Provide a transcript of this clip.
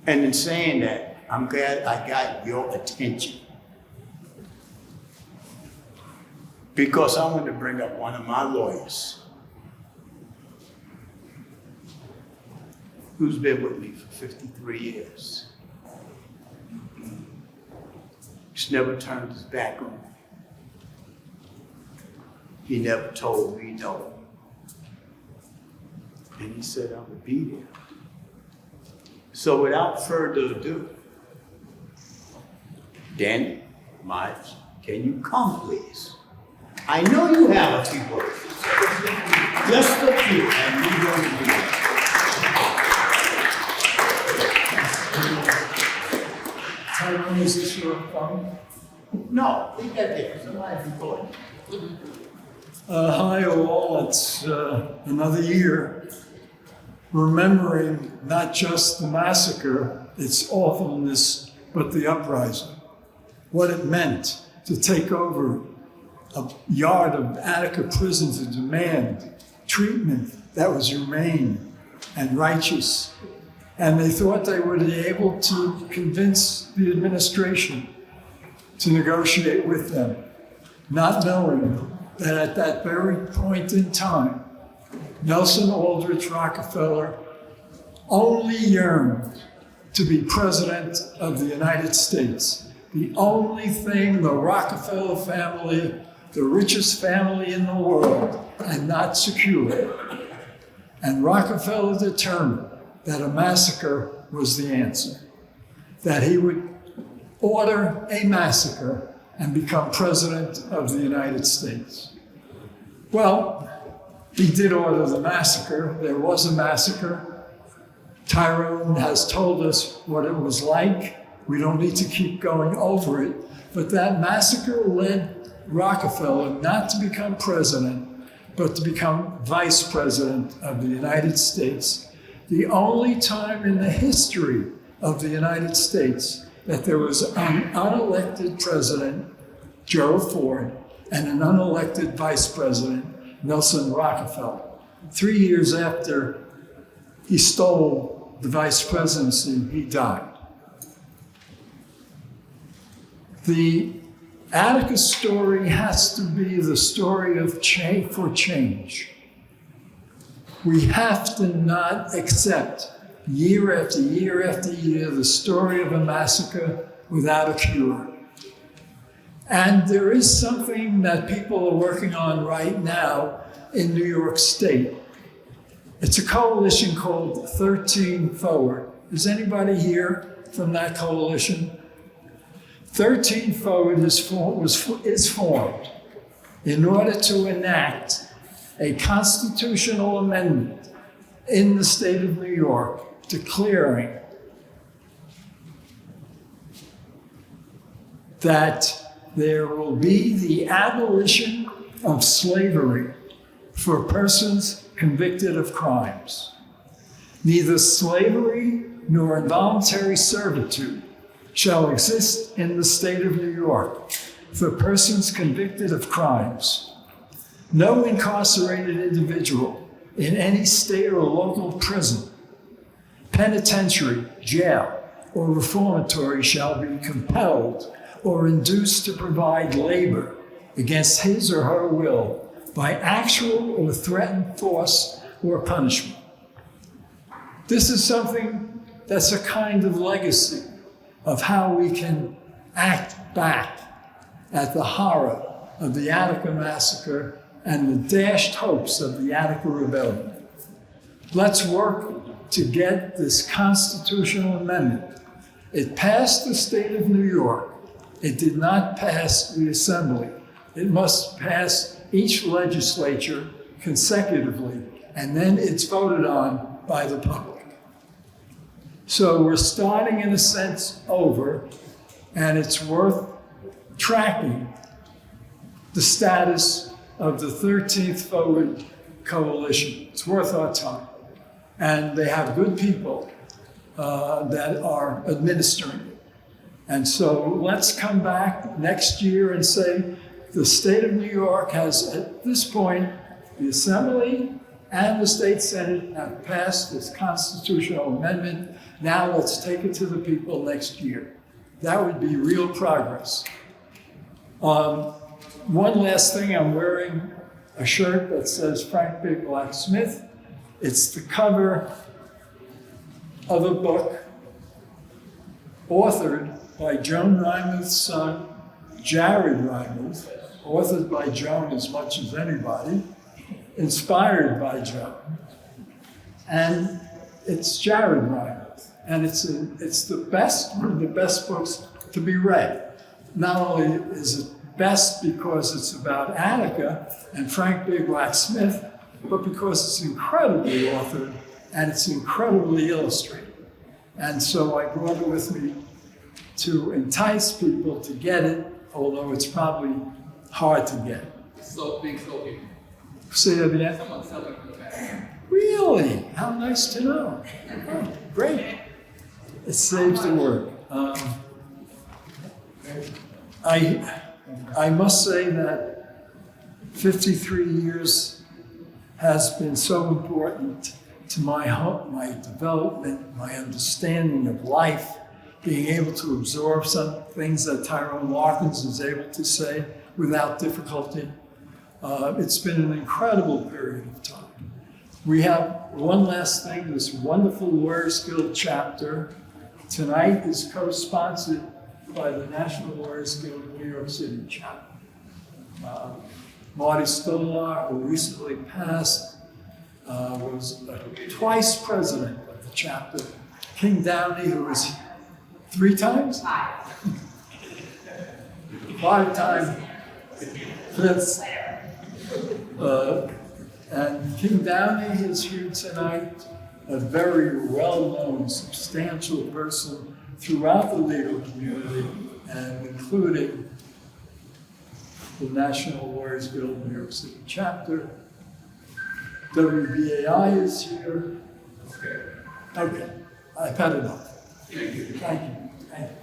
And in saying that, I'm glad I got your attention. Because I want to bring up one of my lawyers who's been with me for 53 years. He's never turned his back on me. He never told me no. And he said I would be there. So without further ado, Dan Meyers, can you come please? I know you have a few words. Just a few, and you're going to do it. Tyrone, is this your phone? No, leave that there. Somebody's recording. Hi all, it's another year remembering not just the massacre, its awfulness, but the uprising. What it meant to take over a yard of Attica prison to demand treatment that was humane and righteous. And they thought they would be able to convince the administration to negotiate with them, not knowing that at that very point in time, Nelson Aldrich Rockefeller only yearned to be president of the United States. The only thing the Rockefeller family, the richest family in the world, had not secured. And Rockefeller determined that a massacre was the answer, that he would order a massacre and become president of the United States. Well, he did order the massacre. There was a massacre. Tyrone has told us what it was like. We don't need to keep going over it. But that massacre led Rockefeller not to become president, but to become vice president of the United States. The only time in the history of the United States that there was an unelected president, Gerald Ford, and an unelected vice president, Nelson Rockefeller. 3 years after he stole the vice presidency, he died. The Attica story has to be the story of change for change. We have to not accept year after year after year the story of a massacre without a cure. And there is something that people are working on right now in New York State. It's a coalition called 13 Forward. Is anybody here from that coalition? 13 Forward is formed in order to enact a constitutional amendment in the state of New York declaring that there will be the abolition of slavery for persons convicted of crimes. Neither slavery nor involuntary servitude shall exist in the state of New York for persons convicted of crimes. No incarcerated individual in any state or local prison, penitentiary, jail, or reformatory shall be compelled or induced to provide labor against his or her will by actual or threatened force or punishment. This is something that's a kind of legacy of how we can act back at the horror of the Attica massacre and the dashed hopes of the Attica rebellion. Let's work to get this constitutional amendment. It passed the state of New York. It did not pass the Assembly. It must pass each legislature consecutively, and then it's voted on by the public. So we're starting, in a sense, over, and it's worth tracking the status of the 13th Forward Coalition. It's worth our time. And they have good people that are administering it. And so let's come back next year and say the state of New York has, at this point, the Assembly and the State Senate have passed this constitutional amendment. Now let's take it to the people next year. That would be real progress. One last thing, I'm wearing a shirt that says Frank Big Black Smith. It's the cover of a book authored by Joan Reimuth's son, Jared Reimuth, authored by Joan as much as anybody, inspired by Joan. And it's Jared Reimuth. And it's one of the best books to be read. Not only is it best because it's about Attica and Frank Big Black Smith, but because it's incredibly authored and it's incredibly illustrated. And so I brought it with me to entice people to get it, although it's probably hard to get. So being sold. Say that again? Someone selling for the back. Really? How nice to know. Oh, great. It saves the work. I must say that 53 years has been so important to my development, my understanding of life, being able to absorb some things that Tyrone Larkins is able to say without difficulty. It's been an incredible period of time. We have one last thing, this wonderful Lawyers Guild chapter tonight is co-sponsored by the National Lawyers Guild New York City chapter. Marty Stolar, who recently passed, was twice president of the chapter. King Downey, who was 3 times? 5-time fifth. And King Downey is here tonight, a very well-known, substantial person throughout the legal community, and including the National Lawyers Guild New York City chapter. WBAI is here. Okay, I've had enough. Thank you. Thank you. Thank you.